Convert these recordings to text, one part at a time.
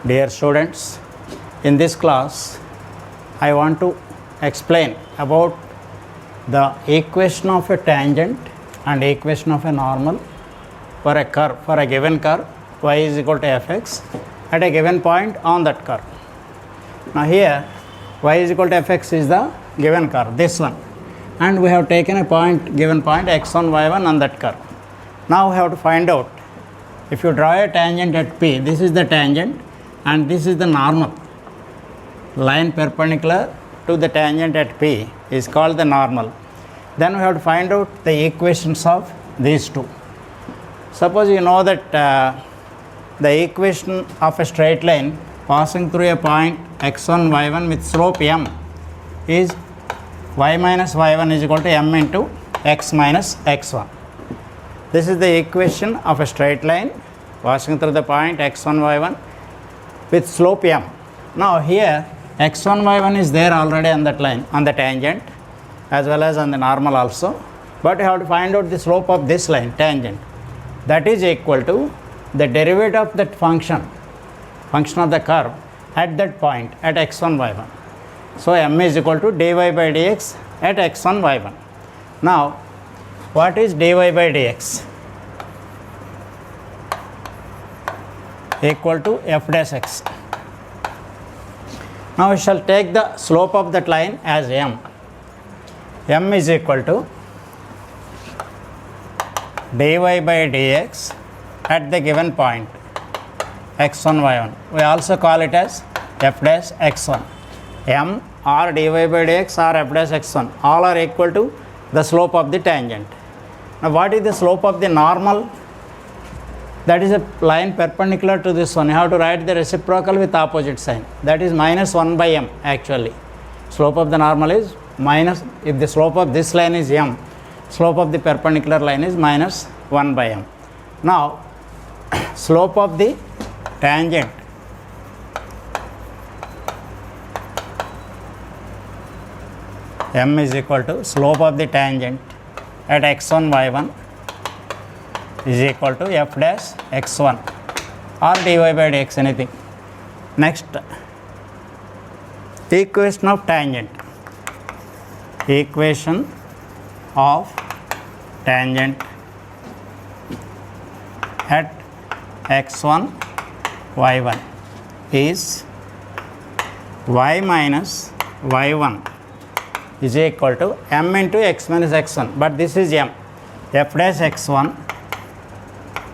Dear students, in this class I want to explain about the equation of a tangent and equation of a normal for a curve, for a given curve y is equal to fx at a given point on that curve. Now here y is equal to fx is the given curve, this one, and we have taken a point, given point x1 y1 on that curve. Now we have to find out, if you draw a tangent at P, this is the tangent and this is the normal. Line perpendicular to the tangent at P is called the normal. Then we have to find out the equations of these two. Suppose you know that the equation of a straight line passing through a point x1 y1 with slope m is y minus y1 is equal to m into x minus x1. This is the equation of a straight line passing through the point x1 y1 with slope m. Now here x1 y1 is there already on that line, on the tangent as well as on the normal also, but you have to find out the slope of this line, tangent, that is equal to the derivative of that function of the curve at that point at x1 y1. So m is equal to dy by dx at x1 y1. Now what is dy by dx? Equal to f dash x. Now we shall take the slope of that line as m. M is equal to dy by dx at the given point x1 y1. We also call it as f dash x1. M or dy by dx or f dash x1, all are equal to the slope of the tangent. Now what is the slope of the normal? That is a line perpendicular to this one. You have to write the reciprocal with opposite sign. That is minus 1 by m actually. Slope of the normal is minus, if the slope of this line is m, slope of the perpendicular line is minus 1 by m. Now slope of the tangent m is equal to slope of the tangent at x1 y1 is equal to f dash x1 or dy by dx, anything. Next, equation of tangent. Equation of tangent at x1 y1 is y minus y1 is equal to m into x minus x1, but this is m, f dash x1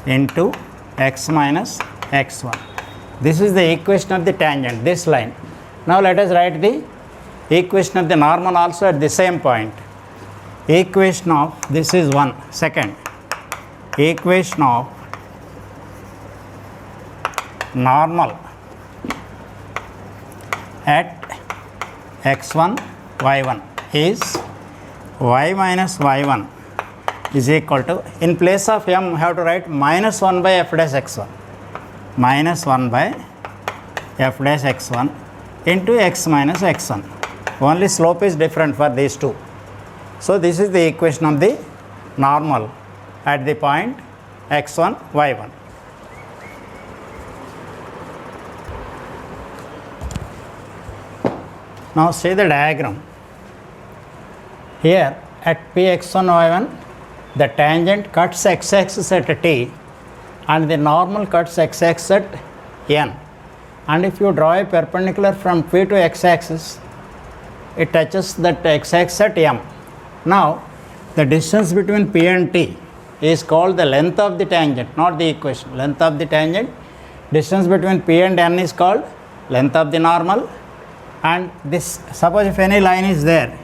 into x minus x1. This is the equation of the tangent, this line. Now let us write the equation of the normal also at the same point. Equation of, this is one, second, equation of normal at x1 y1 is y minus y1 is equal to, in place of m, have to write minus 1 by f dash x1, minus 1 by f dash x1 into x minus x1. Only slope is different for these two. So this is the equation of the normal at the point x1 y1. Now see the diagram. Here at Px1 y1, the tangent cuts x-axis at t and the normal cuts x-axis at n. And if you draw a perpendicular from P to x-axis, it touches that x-axis at m. Now the distance between P and t is called the length of the tangent, not the equation. Length of the tangent, distance between P and n is called length of the normal. And this, suppose if any line is there,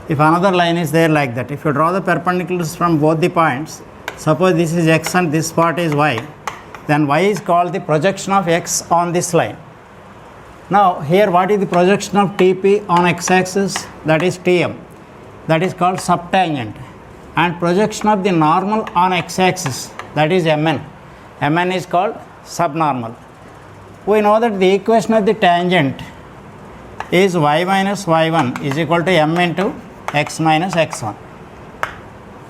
if another line is there like that, if you draw the perpendiculars from both the points, suppose this is x and this part is y, then y is called the projection of x on this line. Now here what is the projection of TP on x-axis? That is Tm, that is called subtangent, and projection of the normal on x-axis, that is Mn. Mn is called subnormal. We know that the equation of the tangent is y minus y1 is equal to m into x minus x1.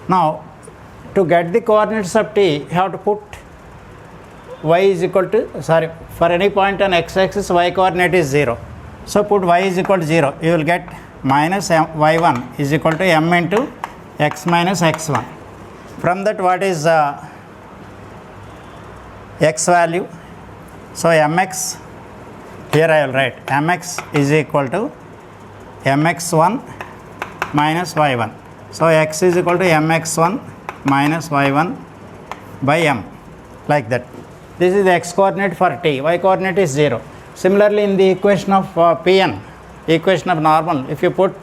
Now to get the coordinates of t, you have to put y is equal to, for any point on x-axis y coordinate is 0. So put y is equal to 0, you will get minus y1 is equal to m into x minus x1. From that, what is x value? So mx, here I will write mx is equal to mx1 minus y1. So x is equal to mx1 minus y1 by m, like that. This is the x coordinate for t, y coordinate is 0. Similarly, in the equation of Pn, equation of normal, if you put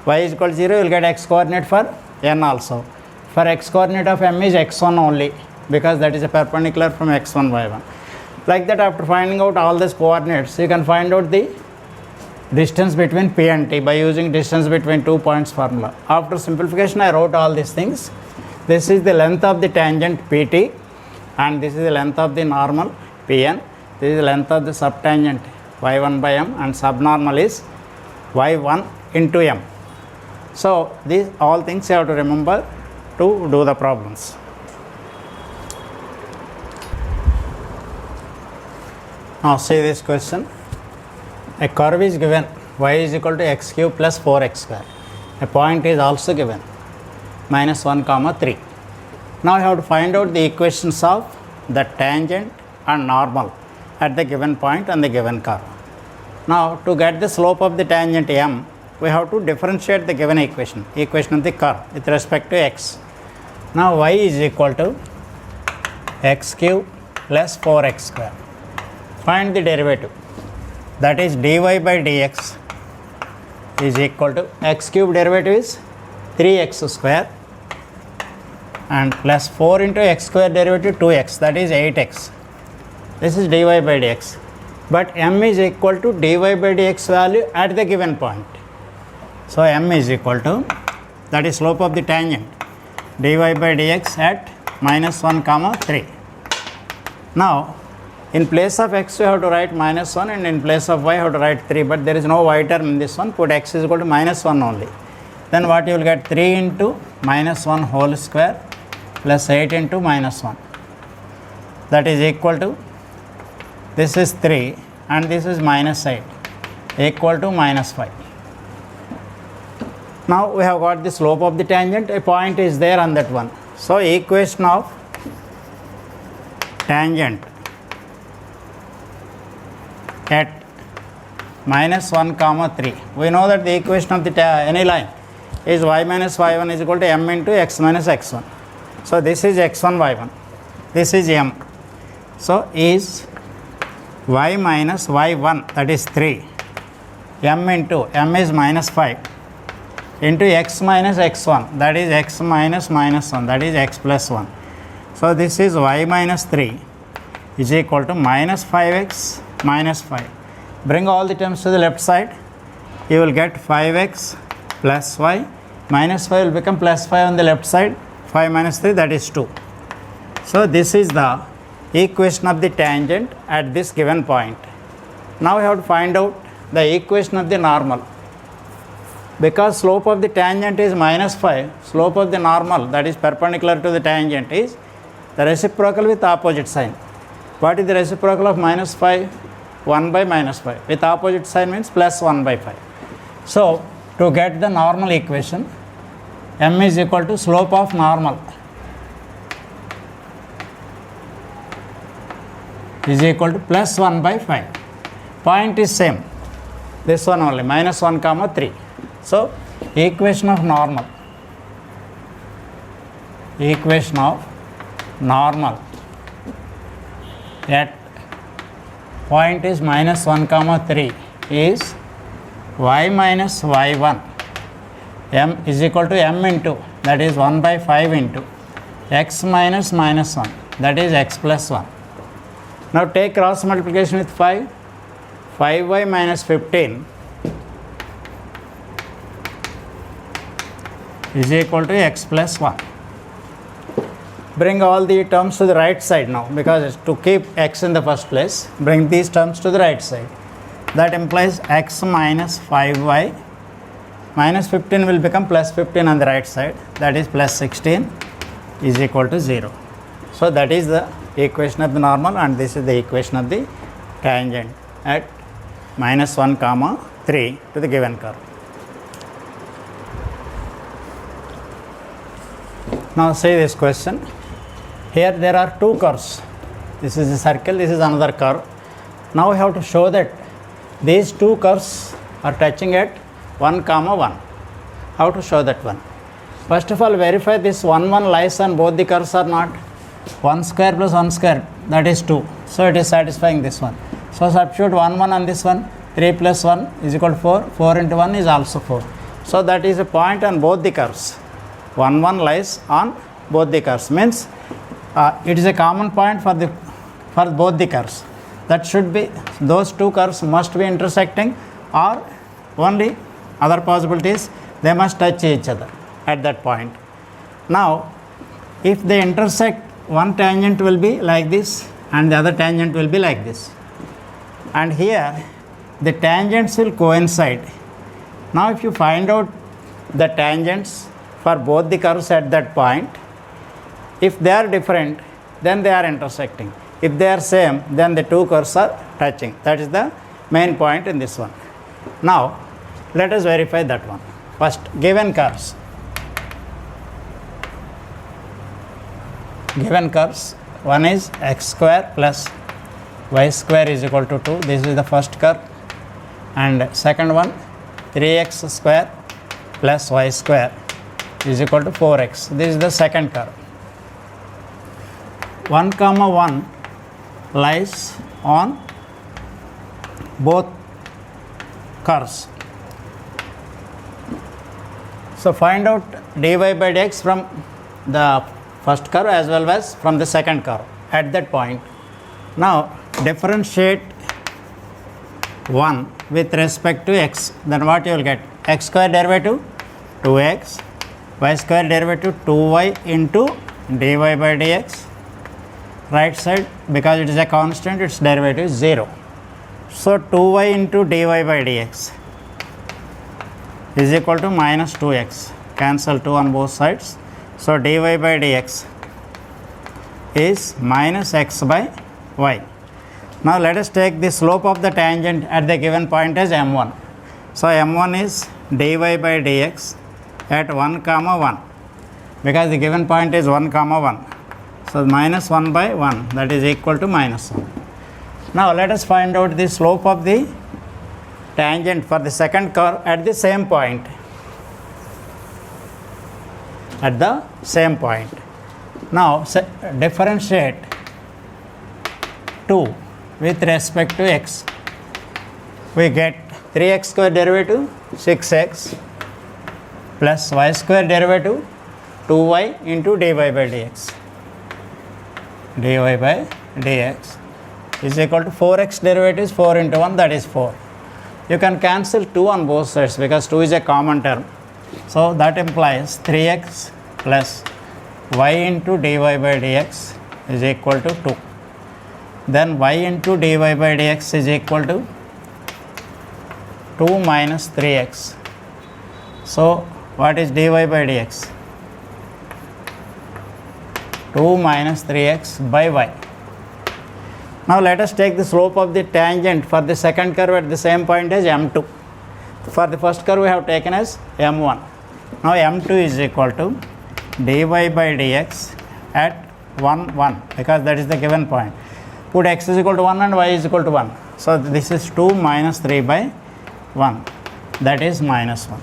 y is equal to 0, you will get x coordinate for n also. For x coordinate of m is x1 only, because that is a perpendicular from x1 y1. Like that, after finding out all these coordinates, you can find out the distance between p and t by using distance between 2 points formula. After simplification, I wrote all these things. This is the length of the tangent pt, and this is the length of the normal pn. This is the length of the subtangent y1 by m, and subnormal is y1 into m. So these all things you have to remember to do the problems. Now see this question. A curve is given, y is equal to x cube plus 4x square. A point is also given, minus 1 comma 3. Now you have to find out the equations of the tangent and normal at the given point on the given curve. Now to get the slope of the tangent m, we have to differentiate the given equation of the curve with respect to x. Now y is equal to x cube plus 4x square. Find the derivative, that is dy by dx is equal to x cube derivative is 3x square and plus 4 into x square derivative 2x, that is 8x. This is dy by dx, but m is equal to dy by dx value at the given point. So m is equal to, that is slope of the tangent, dy by dx at minus 1 comma 3. Now in place of x you have to write minus 1, and in place of y you have to write 3, but there is no y term in this one. Put x is equal to minus 1 only. Then what you will get, 3 into minus 1 whole square plus 8 into minus 1, that is equal to, this is 3 and this is minus 8, equal to minus 5. Now we have got the slope of the tangent, a point is there on that one. So equation of tangent at minus 1 comma 3. We know that the equation of the any line is y minus y1 is equal to m into x minus x1. So this is x1 y1, this is m. So is y minus y1, that is 3, m into m is minus 5 into x minus x1, that is x minus minus 1, that is x plus 1. So this is y minus 3 is equal to minus 5x minus 5. Bring all the terms to the left side, you will get 5x plus y, minus 5 will become plus 5 on the left side, 5 minus 3, that is 2. So this is the equation of the tangent at this given point. Now we have to find out the equation of the normal. Because slope of the tangent is minus 5, slope of the normal, that is perpendicular to the tangent, is the reciprocal with opposite sign. What is the reciprocal of minus 5? 1 by minus 5. With opposite sign means plus 1 by 5. So to get the normal equation, m is equal to slope of normal is equal to plus 1 by 5. Point is same, this one only, minus 1 comma 3. So equation of normal at point is minus 1 comma 3 is y minus y1 m is equal to m into, that is 1 by 5 into x minus minus 1, that is x plus 1. Now take cross multiplication with 5, 5y minus 15 is equal to x plus 1. Bring all the terms to the right side now, because to keep x in the first place, bring these terms to the right side. That implies x minus 5y minus 15 will become plus 15 on the right side, that is plus 16 is equal to 0. So that is the equation of the normal, and this is the equation of the tangent at minus 1 comma 3 to the given curve. Now see this question. Here there are two curves. This is a circle, this is another curve. Now we have to show that these two curves are touching at 1 comma 1. How to show that one? First of all, verify this 1 1 lies on both the curves or not. 1 square plus 1 square, that is 2. So it is satisfying this one. So substitute 1 1 on this one. 3 plus 1 is equal to 4. 4 into 1 is also 4. So that is a point on both the curves. 1 1 lies on both the curves. Means it is a common point for both the curves. That should be, those two curves must be intersecting, or only other possibilities, they must touch each other at that point. Now if they intersect, one tangent will be like this and the other tangent will be like this, and here the tangents will coincide. Now if you find out the tangents for both the curves at that point, if they are different, then they are intersecting. If they are same, then the two curves are touching. That is the main point in this one. Now let us verify that one. First, given curves. Given curves, one is x square plus y square is equal to 2. This is the first curve. And second one, 3x square plus y square is equal to 4x. This is the second curve. 1 comma 1 lies on both curves. So find out dy by dx from the first curve as well as from the second curve at that point. Now differentiate 1 with respect to x, then what you will get? X square derivative 2x, y square derivative 2y into dy by dx. Right side, because it is a constant, its derivative is 0. So 2y into dy by dx is equal to minus 2x. Cancel 2 on both sides. So dy by dx is minus x by y. Now let us take the slope of the tangent at the given point as m1. So m1 is dy by dx at 1 comma 1, because the given point is 1 comma 1. So minus 1 by 1, that is equal to minus 1. Now let us find out the slope of the tangent for the second curve at the same point. At the same point. Now differentiate 2 with respect to x. We get 3x square derivative 6x plus y square derivative 2y into dy by dx. Dy by dx is equal to 4x derivative is 4 into 1, that is 4. You can cancel 2 on both sides because 2 is a common term. So that implies 3x plus y into dy by dx is equal to 2. Then y into dy by dx is equal to 2 minus 3x. So what is dy by dx? 2 minus 3x by y. Now let us take the slope of the tangent for the second curve at the same point as m2. For the first curve we have taken as m1. Now m2 is equal to dy by dx at 1 1, because that is the given point. Put x is equal to 1 and y is equal to 1. So this is 2 minus 3 by 1, that is minus 1.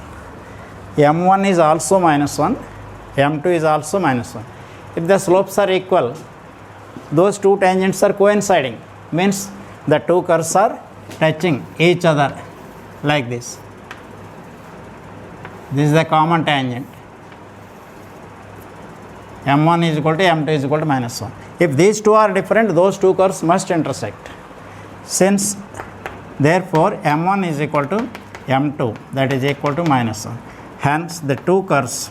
m1 is also minus 1, m2 is also minus 1. If the slopes are equal, those two tangents are coinciding, means the two curves are touching each other like this. This is the common tangent. m1 is equal to m2 is equal to minus 1. If these two are different, those two curves must intersect. Since therefore m1 is equal to m2, that is equal to minus 1. Hence the two curves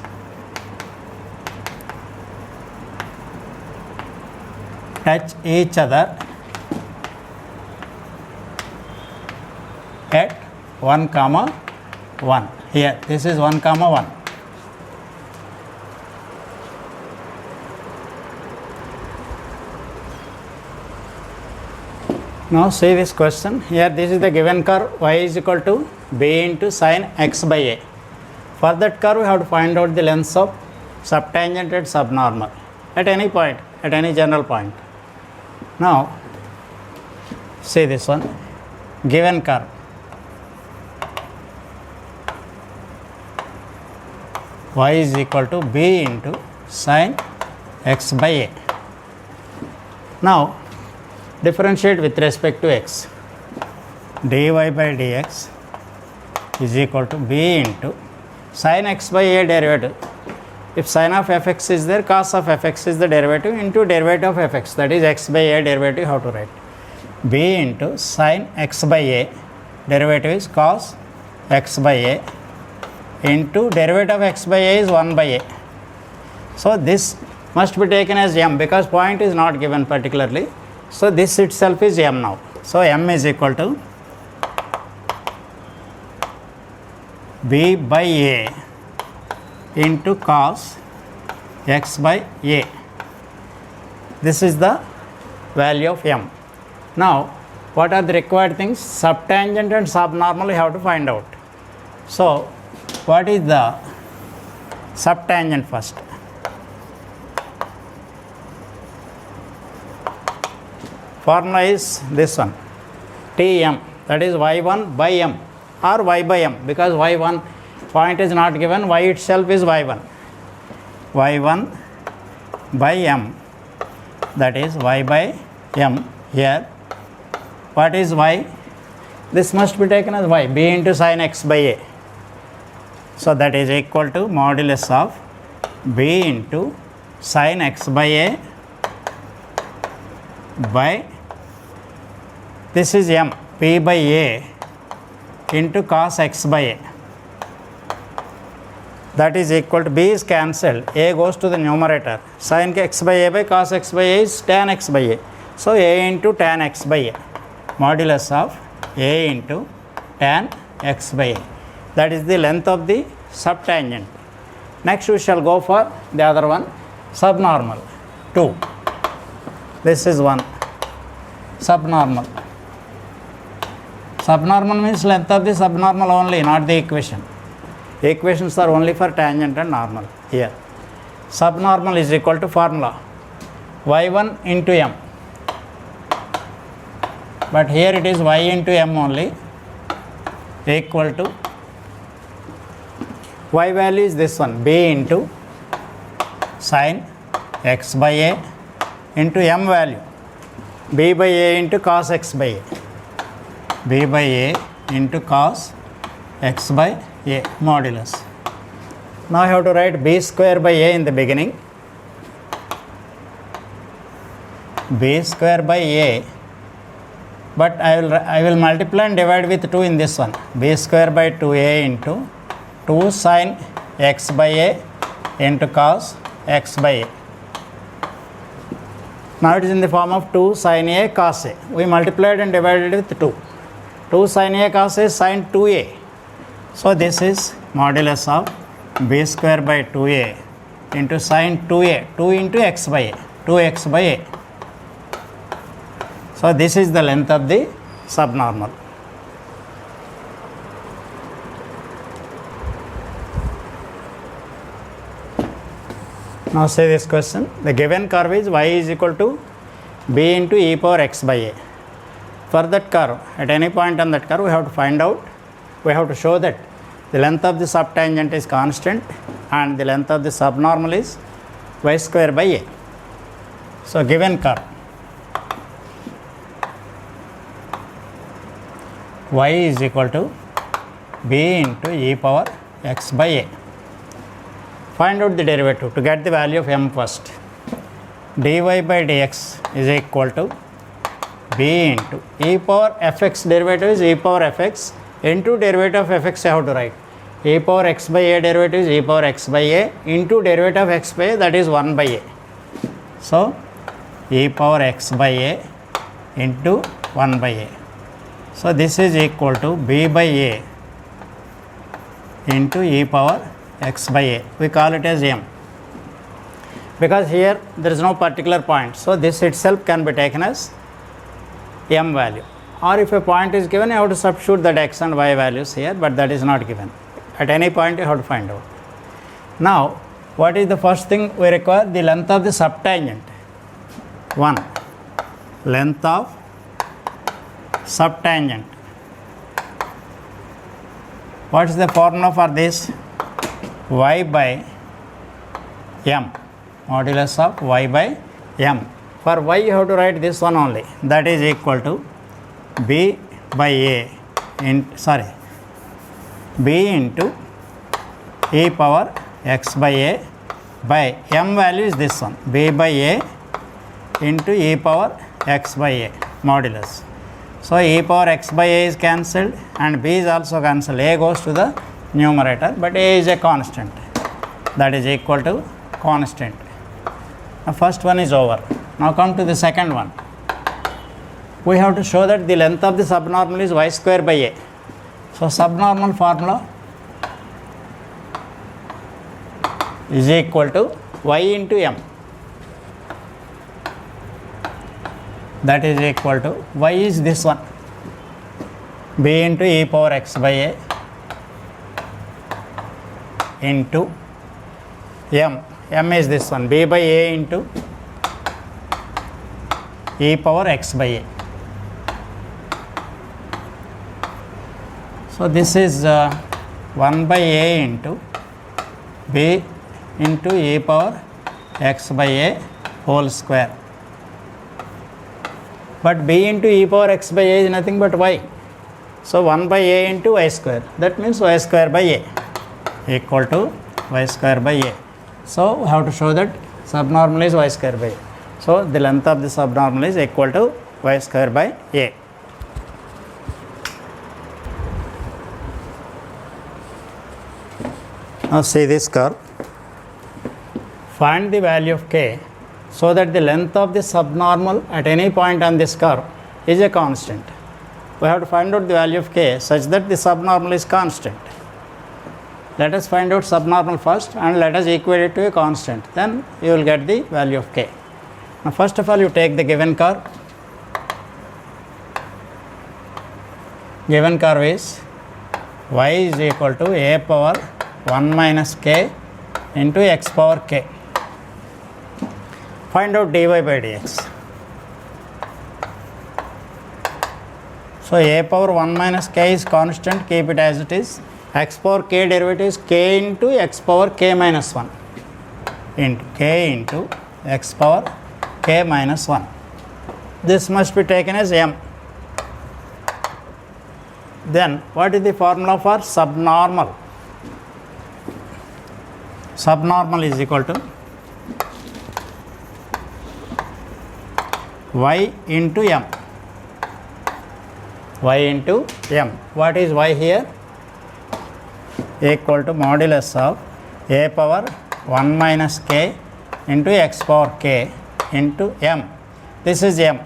touch each other at 1 comma 1. Here this is 1 comma 1. Now see this question. Here this is the given curve y is equal to b into sin x by a. For that curve we have to find out the lengths of subtangent and subnormal at any point, at any general point. Now see this one, given curve y is equal to b into sin x by a. Now differentiate with respect to x. dy by dx is equal to b into sin x by a derivative. If sin of fx is there, cos of fx is the derivative into derivative of fx, that is x by a derivative. How to write? b into sin x by a, derivative is cos x by a, into derivative of x by a is 1 by a. So this must be taken as m because point is not given particularly. So this itself is m now. So m is equal to b by a into cos x by a. This is the value of m. Now what are the required things? Subtangent and subnormal we have to find out. So what is the subtangent first? Formula is this one, Tm, that is y1 by m or y by m, because y1 point is not given, y itself is y1. y1 by m, that is y by m. Here what is y? This must be taken as y, b into sin x by a. So that is equal to modulus of b into sin x by a by, this is m, p by a into cos x by a. That is equal to, b is cancelled, a goes to the numerator, sin x by a by cos x by a is tan x by a. So a into tan x by a, modulus of a into tan x by a. That is the length of the subtangent. Next we shall go for the other one, subnormal, 2. This is 1, subnormal. Subnormal means length of the subnormal only, not the equation. Equations are only for tangent and normal. Here subnormal is equal to formula y1 into m, but here it is y into m only, equal to y value is this one, b into sin x by a into m value, b by a into cos x by a, b by a into cos x by a, modulus. Now I have to write b square by a in the beginning, b square by a, but I will multiply and divide with 2 in this one, b square by 2a into 2 sin x by a into cos x by a. Now it is in the form of 2 sin a cos a. We multiplied and divided with 2. 2 sin a cos a sin 2a. So this is modulus of b square by 2a into sin 2a, 2 into x by a, 2x by a. So this is the length of the subnormal. Now say this question, the given curve is y is equal to b into e power x by a. For that curve, at any point on that curve, we have to find out, we have to show that the length of the subtangent is constant and the length of the subnormal is y square by a. So given curve y is equal to b into e power x by a. Find out the derivative to get the value of m first. dy by dx is equal to b into e power fx, derivative is e power fx into derivative of fx. I have to write e power x by a, derivative is e power x by a into derivative of x by a, that is 1 by a. So e power x by a into 1 by a. So this is equal to b by a into e power x by a. We call it as m because here there is no particular point. So this itself can be taken as m value. or if a point is given, you have to substitute that x and y values here, but that is not given. At any point you have to find out. Now, what is the first thing we require? The length of the subtangent. 1. Length of subtangent. What is the formula for this? Y by m, modulus of y by m. For y you have to write this one only, that is equal to b by a b into e power x by a by m value is this one, b by a into e power x by a modulus. So e power x by a is cancelled and b is also cancelled. A goes to the numerator, but a is a constant, that is equal to constant. The first one is over. Now come to the second one. We have to show that the length of the subnormal is y square by a. So subnormal formula is equal to y into m, that is equal to y is this one, b into e power x by a into m is this one, b by a into e power x by a. So this is 1 by a into b into e power x by a whole square. But b into e power x by a is nothing but y. So 1 by a into y square, that means y square by a equal to y square by a. So we have to show that subnormal is y square by a. So the length of the subnormal is equal to y square by a. Now see this curve. Find the value of k so that the length of the subnormal at any point on this curve is a constant. We have to find out the value of k such that the subnormal is constant. Let us find out subnormal first and let us equate it to a constant. Then you will get the value of k. Now first of all you take the given curve. Given curve is y is equal to a power 1 minus k into x power k. Find out dy by dx. So a power 1 minus k is constant, keep it as it is. X power k derivative is k into x power k minus 1 into k into x power k minus 1. This must be taken as m. Then what is the formula for subnormal? Subnormal is equal to y into m. Y into m. What is y here? Equal to modulus of a power 1 minus k into x power k into m. This is m.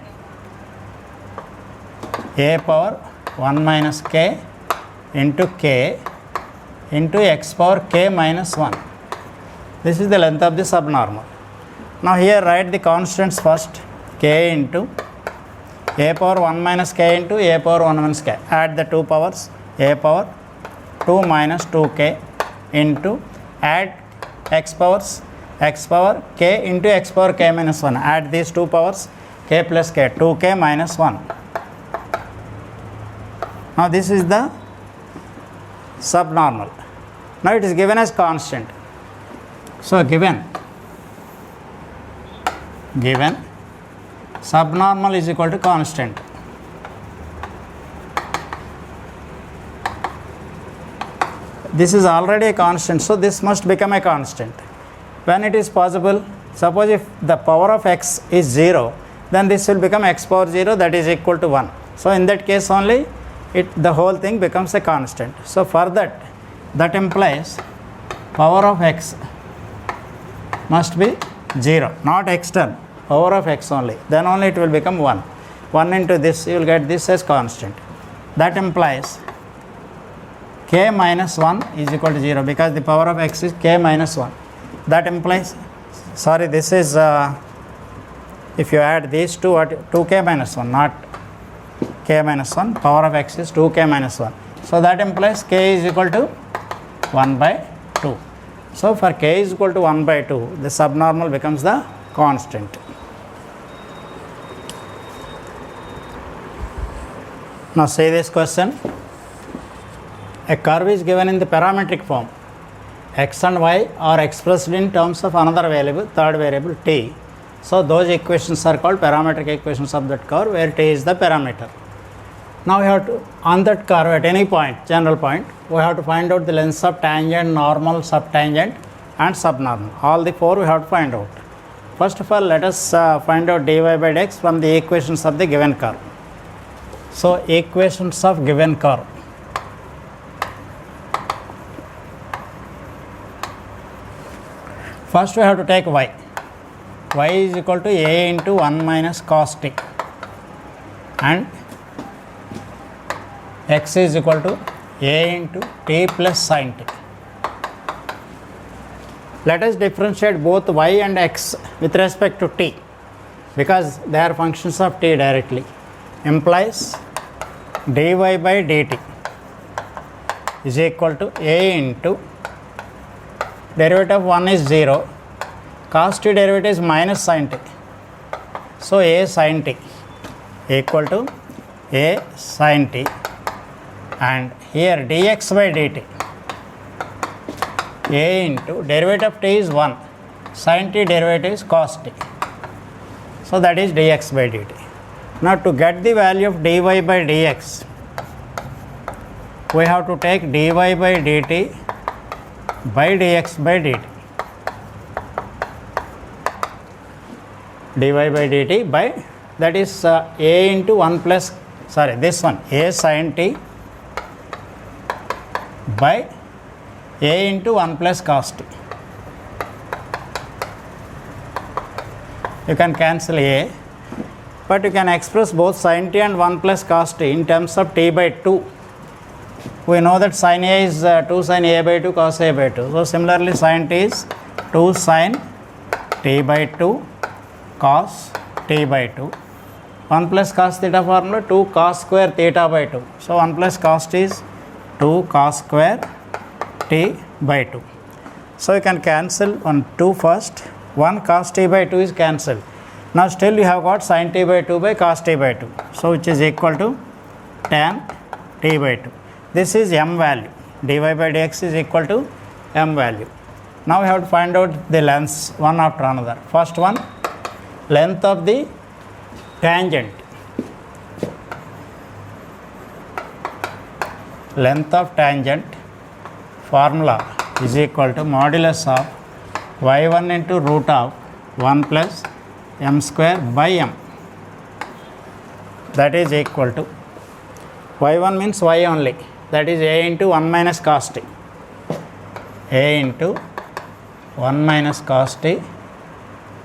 A power 1 minus k into k into x power k minus 1. This is the length of the subnormal. Now here write the constants first. K into a power 1 minus k into a power 1 minus k. Add the two powers. A power 2 minus 2k into add x powers, x power k into x power k minus 1. Add these two powers, k plus k, 2k minus 1. Now this is the subnormal. Now it is given as constant. So given subnormal is equal to constant. This is already a constant, so this must become a constant. When it is possible, suppose if the power of x is 0, then this will become x power 0, that is equal to 1. So in that case only the whole thing becomes a constant. So for that implies power of x must be 0, not x term, power of x only, then only it will become 1. 1 into this, you will get this as constant. That implies k minus 1 is equal to 0 because the power of x is k minus 1. That implies, sorry, this is if you add these two, 2k minus 1, not k minus 1, power of x is 2k minus 1. So that implies k is equal to 1 by 2. So for k is equal to 1 by 2, the subnormal becomes the constant. Now say this question. A curve is given in the parametric form. X and y are expressed in terms of another variable, third variable t. So those equations are called parametric equations of that curve, where t is the parameter. Now we have to, on that curve at any point, general point, we have to find out the lengths of tangent, normal, subtangent and subnormal. All the four we have to find out. First of all, let us find out dy by dx from the equations of the given curve. So equations of given curve. First we have to take y. Y is equal to a into 1 minus cos t, and x is equal to a into t plus sin t. Let us differentiate both y and x with respect to t, because they are functions of t directly. Implies dy by dt is equal to a into derivative of 1 is 0, cos t derivative is minus sin t. So a sin t equal to a sin t, and here dx by dt, a into derivative of t is 1, sin t derivative is cos t. So that is dx by dt. Now to get the value of dy by dx, we have to take dy by dt by dx by dt. dy by dt by, that is a into 1 plus, sorry, this one, a sin t by a into 1 plus cos t. You can cancel a, but you can express both sin t and 1 plus cos t in terms of t by 2. We know that sin a is 2 sin a by 2 cos a by 2. So similarly sin t is 2 sin t by 2 cos t by 2. 1 plus cos theta formula, 2 cos square theta by 2. So 1 plus cos t is 2 cos square t by 2. So you can cancel on 2 first. 1 cos t by 2 is cancelled. Now still you have got sin t by 2 by cos t by 2. So which is equal to tan t by 2. This is m value. dy by dx is equal to m value. Now we have to find out the lengths one after another. First one, length of the tangent. Length of tangent formula is equal to modulus of y1 into root of 1 plus m square by m. That is equal to, y1 means y only, that is a into 1 minus cos t. A into 1 minus cos t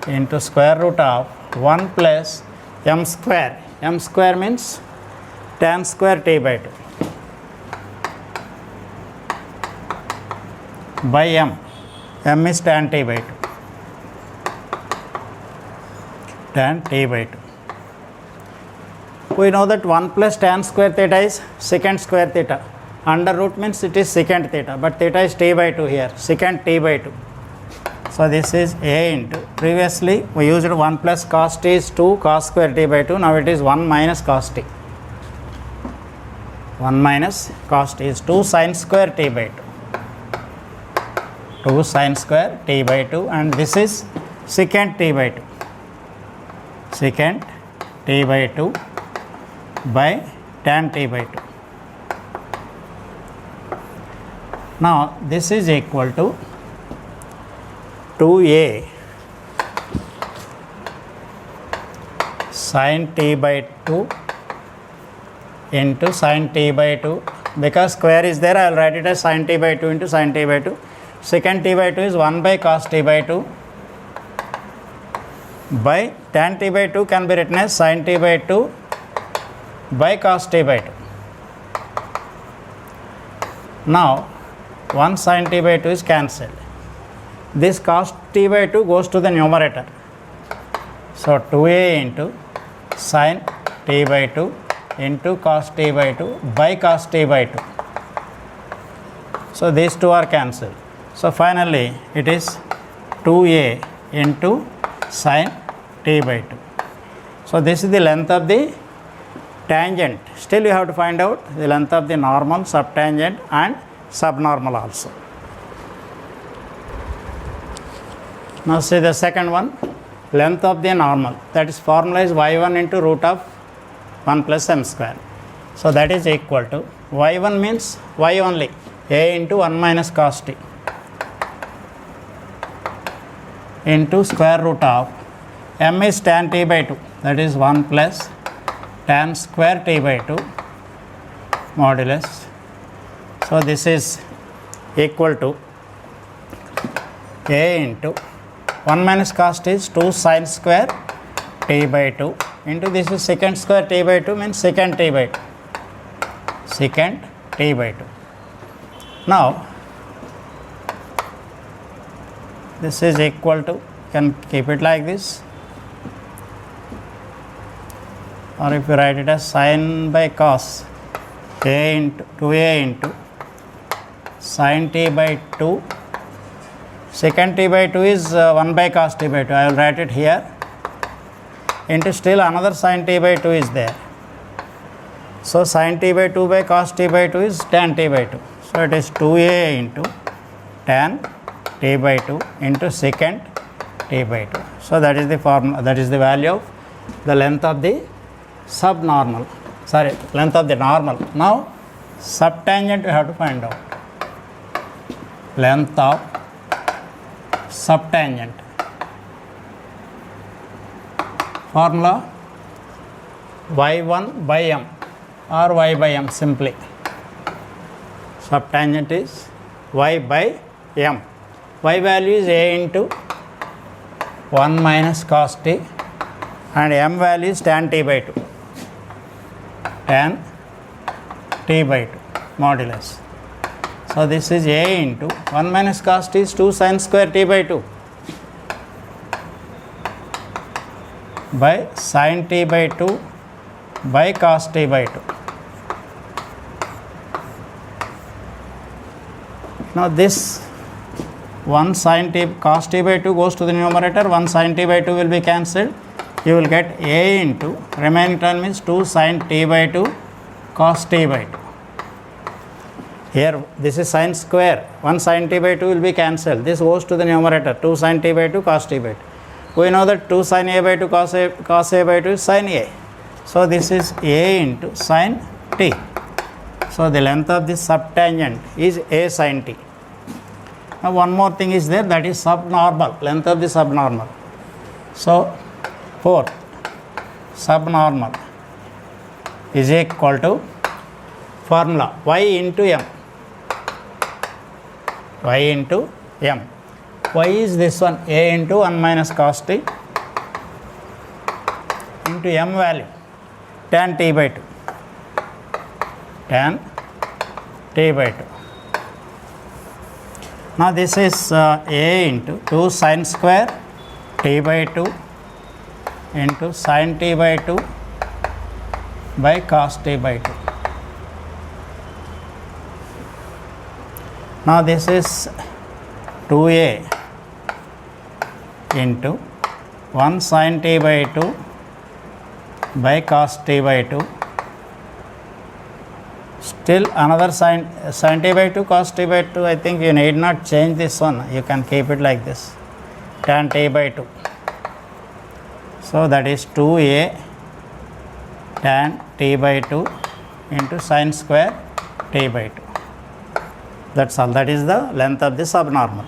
into square root of 1 plus m square. M square means tan square t by 2 by m. M is tan t by 2. Tan t by 2. We know that 1 plus tan square theta is secant square theta. Under root means it is secant theta, but theta is t by 2 here, secant t by 2. So this is a into, previously we used 1 plus cos t is 2 cos square t by 2, now it is 1 minus cos t. 1 minus cos t is 2 sin square t by 2. 2 sin square t by 2, and this is secant t by 2. Secant t by 2 by tan t by 2. Now this is equal to 2a sin t by 2 into sin t by 2. Because square is there, I will write it as sin t by 2 into sin t by 2. Secant t by 2 is 1 by cos t by 2 by tan t by 2 can be written as sin t by 2 by cos t by 2. Now 1 sin t by 2 is cancelled. This cos t by 2 goes to the numerator. So 2a into sin t by 2 into cos t by 2 by cos t by 2. So these two are cancelled. So finally it is 2a into sin t by 2. So this is the length of the tangent. Still you have to find out the length of the normal, subtangent and subnormal also. Now see the second one, length of the normal, that is formula is y1 into root of 1 plus m square. So that is equal to y1 means y only, a into 1 minus cos t into square root of m is tan t by 2, that is 1 plus tan square t by 2 modulus. So this is equal to a into 1 minus cos t is 2 sin square t by 2 into this is secant square t by 2 means secant t by 2. Secant t by 2. Now this is equal to, you can keep it like this, or if you write it as sin by cos a into 2a into sin t by 2, secant t by 2 is 1 by cos t by 2, I will write it here, into still another sin t by 2 is there. So sin t by 2 by cos t by 2 is tan t by 2. So it is 2a into tan t by 2 into secant t by 2. So that is the formula, that is the value of the length of the subnormal, sorry, length of the normal. Now subtangent we have to find out. Length of subtangent. Formula y1 by m or y by m simply. Subtangent is y by m. Y value is a into 1 minus cos t and m value is tan t by 2. Tan t by 2 modulus. So this is a into 1 minus cos t is 2 sin square t by 2 by sin t by 2 by cos t by 2. Now this 1 sin t cos t by 2 goes to the numerator, 1 sin t by 2 will be cancelled. You will get a into remaining term is 2 sin t by 2 cos t by 2. Here this is sin square, 1 sin t by 2 will be cancelled. This goes to the numerator, 2 sin t by 2 cos t by 2. We know that 2 sin a by 2 cos a by 2 is sin a. So this is a into sin t. So the length of this subtangent is a sin t. Now one more thing is there, that is subnormal, length of the subnormal. So fourth, subnormal is equal to formula y into m. Y into m. Y is this one, a into 1 minus cos t into m value tan t by 2. Tan t by 2. Now this is a into 2 sin square t by 2 into sin t by 2 by cos t by 2. Now this is 2a into 1 sin t by 2 by cos t by 2. Still another sin t by 2 cos t by 2, I think you need not change this one, you can keep it like this, tan t by 2. So that is 2a tan t by 2 into sin square t by 2. That's all, that is the length of the subnormal.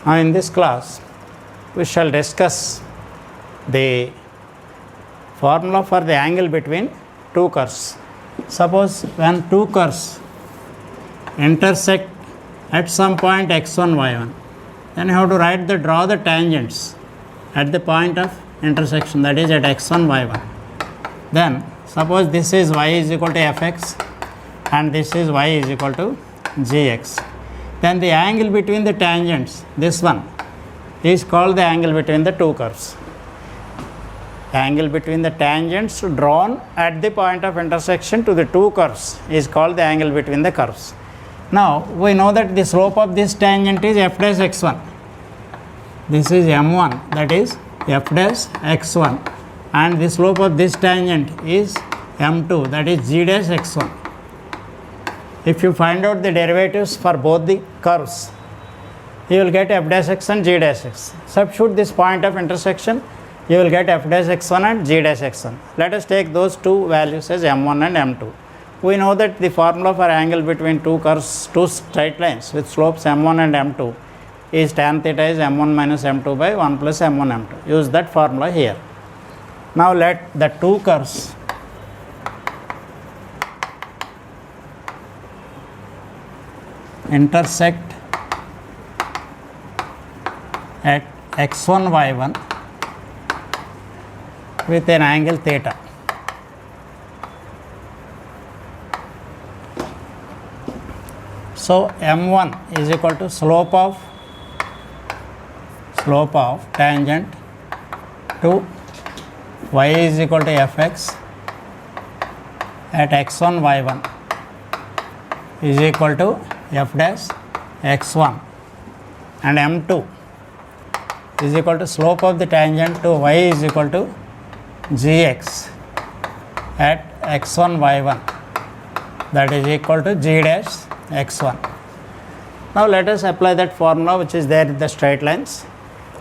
Now in this class we shall discuss the formula for the angle between two curves. Suppose when two curves intersect at some point x1 y1, then you have to draw the tangents at the point of intersection, that is at x1 y1. Then suppose this is y is equal to fx and this is y is equal to gx. Then the angle between the tangents, this one is called the angle between the two curves. Angle between the tangents drawn at the point of intersection to the two curves is called the angle between the curves. Now we know that the slope of this tangent is f dash x1. This is m1, that is f dash x1, and the slope of this tangent is m2, that is g dash x1. If you find out the derivatives for both the curves, you will get f dash x and g dash x. Substitute this point of intersection, you will get f dash x1 and g dash x1. Let us take those two values as m1 and m2. We know that the formula for angle between two curves, two straight lines with slopes m1 and m2 is tan theta is m1 minus m2 by 1 plus m1 m2. Use that formula here. Now let the two curves intersect at x1 y1 with an angle theta. So m1 is equal to slope of tangent to y is equal to fx at x1 y1 is equal to f dash x1, and m2 is equal to slope of the tangent to y is equal to gx at x1 y1, that is equal to g dash x1. Now let us apply that formula which is there in the straight lines.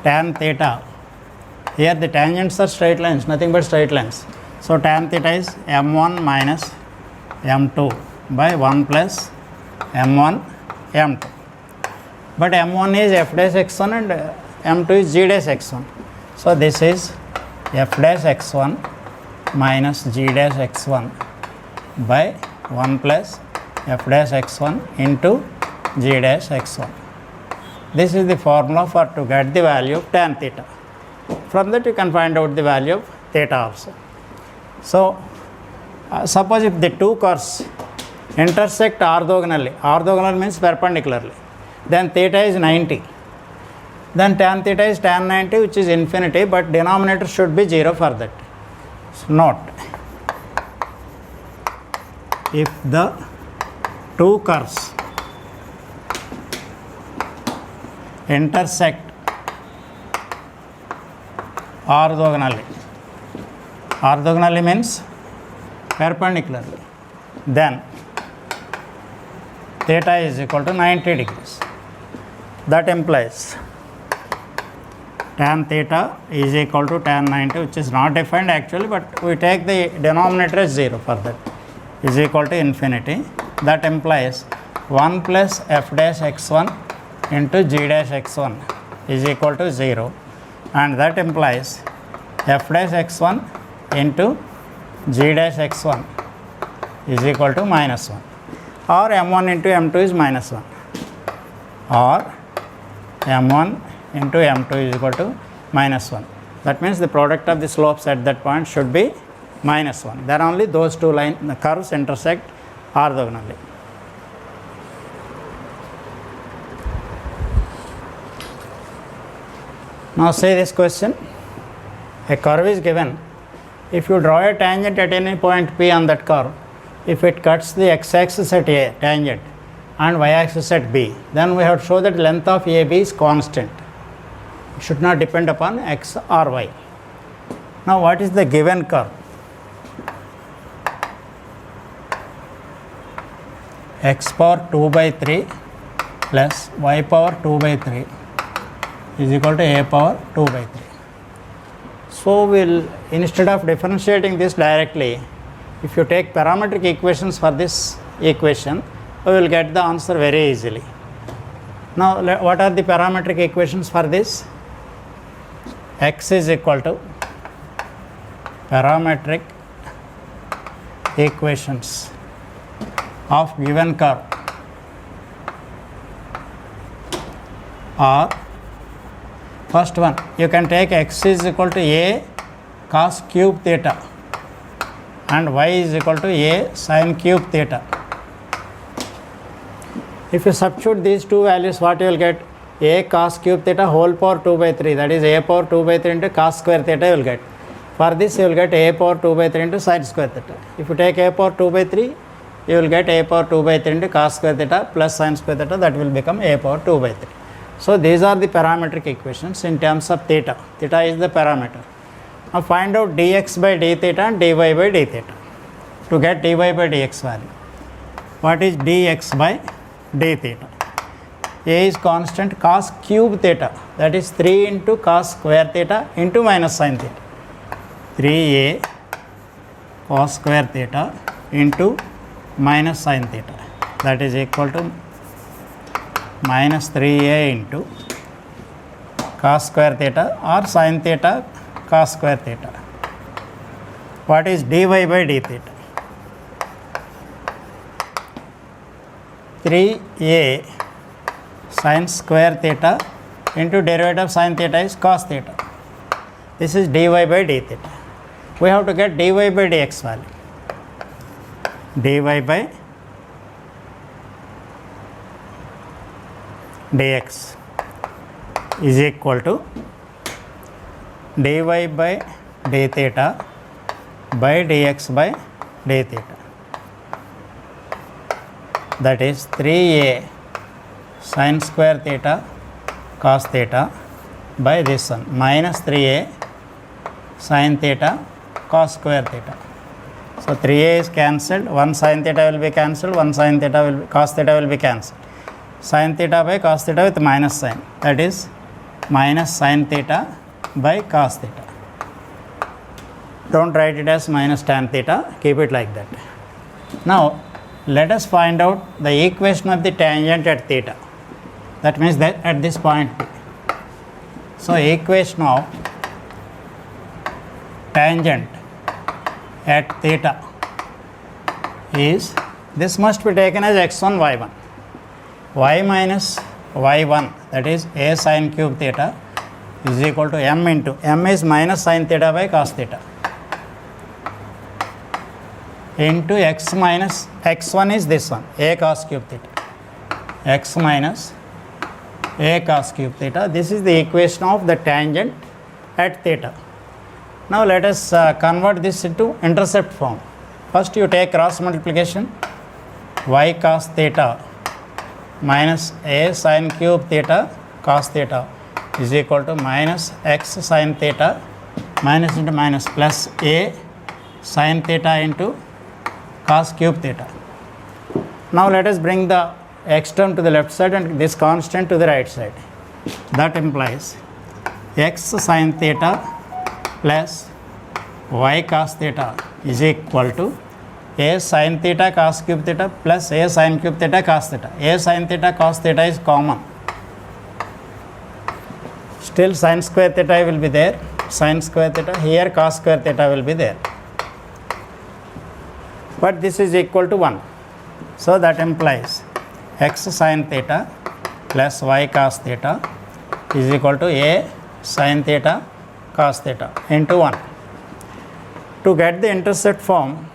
Tan theta, here the tangents are straight lines, nothing but straight lines. So tan theta is m1 minus m2 by 1 plus m1 m2. But m1 is f dash x1 and m2 is g dash x1. So this is f dash x1 minus g dash x1 by 1 plus f dash x1 into g dash x1. This is the formula for to get the value of tan theta. From that you can find out the value of theta also. So suppose if the two curves intersect orthogonally, orthogonal means perpendicularly, then theta is 90. Then tan theta is tan 90, which is infinity, but denominator should be 0 for that. So note, if the two curves intersect orthogonally, orthogonally means perpendicularly, then theta is equal to 90 degrees. That implies tan theta is equal to tan 90, which is not defined actually, but we take the denominator as 0 for that, is equal to infinity. That implies 1 plus f dash x1 into g dash x1 is equal to 0, and that implies f dash x1 into g dash x1 is equal to minus 1, or m1 into m2 is minus 1, or m1 into m2 is equal to minus 1. That means the product of the slopes at that point should be minus 1. Then only those two the curves intersect orthogonally. Now say this question. A curve is given. If you draw a tangent at any point P on that curve, if it cuts the x-axis at A tangent and y-axis at B, then we have to show that length of AB is constant. It should not depend upon x or y. Now what is the given curve? X power 2 by 3 plus y power 2 by 3 is equal to a power 2 by 3. So we'll, instead of differentiating this directly, if you take parametric equations for this equation, we will get the answer very easily. Now what are the parametric equations for this? X is equal to parametric equations of given curve are, first one, you can take x is equal to a cos cube theta and y is equal to a sin cube theta. If you substitute these two values, what you will get? a cos cube theta whole power 2 by 3, that is a power 2 by 3 into cos square theta you will get. For this you will get a power 2 by 3 into sin square theta. If you take a power 2 by 3, you will get a power 2 by 3 into cos square theta plus sin square theta, that will become a power 2 by 3. So these are the parametric equations in terms of theta. Theta is the parameter. Now find out dx by d theta and dy by d theta. To get dy by dx value, what is dx by d theta? A is constant cos cube theta, that is 3 into cos square theta into minus sin theta. 3a cos square theta into minus sin theta, that is equal to minus 3a into cos square theta or sin theta cos square theta. What is dy by d theta? 3a sin square theta into derivative of sin theta is cos theta. This is dy by d theta. We have to get dy by dx value. Dy by dx is equal to dy by d theta by dx by d theta. That is 3a sin square theta cos theta by this one minus 3a sin theta cos square theta. So 3a is cancelled, 1 sin theta will be cancelled, 1 sin theta will be, cos theta will be cancelled. Sin theta by cos theta with minus sign, that is minus sin theta by cos theta. Don't write it as minus tan theta, keep it like that. Now let us find out the equation of the tangent at theta, that means that at this point P. So equation of tangent at theta is, this must be taken as x1 y1, y minus y1, that is a sin cube theta is equal to m into, m is minus sin theta by cos theta, into x minus, x1 is this one, a cos cube theta, x minus a cos cube theta. This is the equation of the tangent at theta. Now let us convert this into intercept form. First you take cross multiplication, y cos theta minus a sin cube theta cos theta is equal to minus x sin theta, minus into minus plus a sin theta into cos cube theta. Now let us bring the x term to the left side and this constant to the right side. That implies x sin theta plus y cos theta is equal to a sin theta cos cube theta plus a sin cube theta cos theta. A sin theta cos theta is common. Still sin square theta will be there, sin square theta, here cos square theta will be there. But this is equal to 1. So that implies x sin theta plus y cos theta is equal to a sin theta cos theta into 1. To get the intercept form,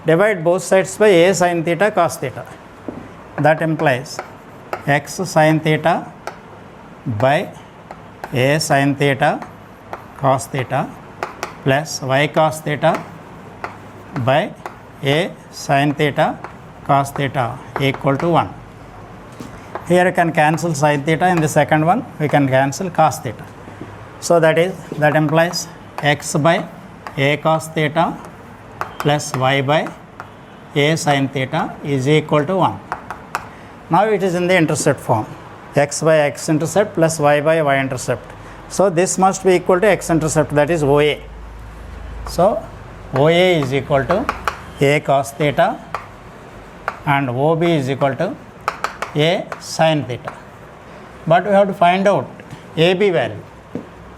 divide both sides by a sin theta cos theta. That implies x sin theta by a sin theta cos theta plus y cos theta by a sin theta cos theta equal to 1. Here you can cancel sin theta, in the second one we can cancel cos theta. So that implies x by a cos theta plus y by a sin theta is equal to 1. Now it is in the intercept form, x by x intercept plus y by y intercept. So this must be equal to x intercept, that is OA. So OA is equal to a cos theta and OB is equal to a sin theta. But we have to find out AB value.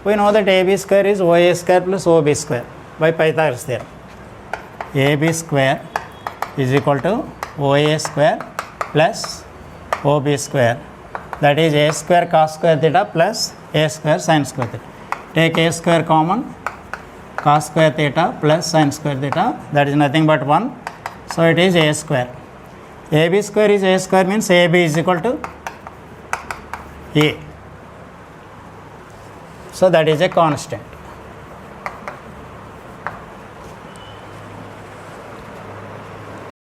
We know that AB square is OA square plus OB square by Pythagoras theorem. AB square is equal to OA square plus OB square, that is a square cos square theta plus a square sin square theta. Take a square common, cos square theta plus sin square theta, that is nothing but 1. So it is a square. AB square is a square, means AB is equal to A. So that is a constant.